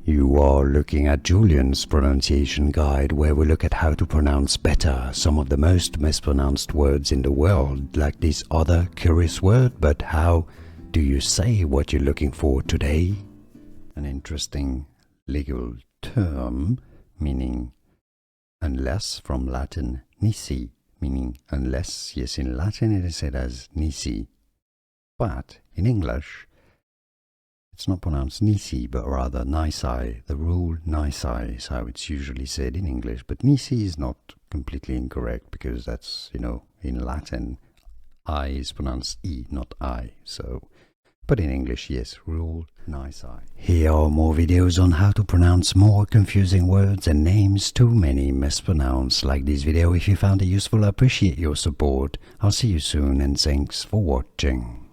You are looking at Julian's pronunciation guide, where we look at how to pronounce better some of the most mispronounced words in the world, like this other curious word. But how do you say what you're looking for today? An interesting legal term meaning unless, from Latin nisi, meaning unless. Yes, in Latin it is said as nisi, but in English it's not pronounced nisi, but rather nisi. The rule nisi is how it's usually said in English, but nisi is not completely incorrect, because that's, in Latin, I is pronounced E, not I. So, but in English, yes, rule nisi. Here are more videos on how to pronounce more confusing words and names too many mispronounced. Like this video if you found it useful. I appreciate your support. I'll see you soon, and thanks for watching.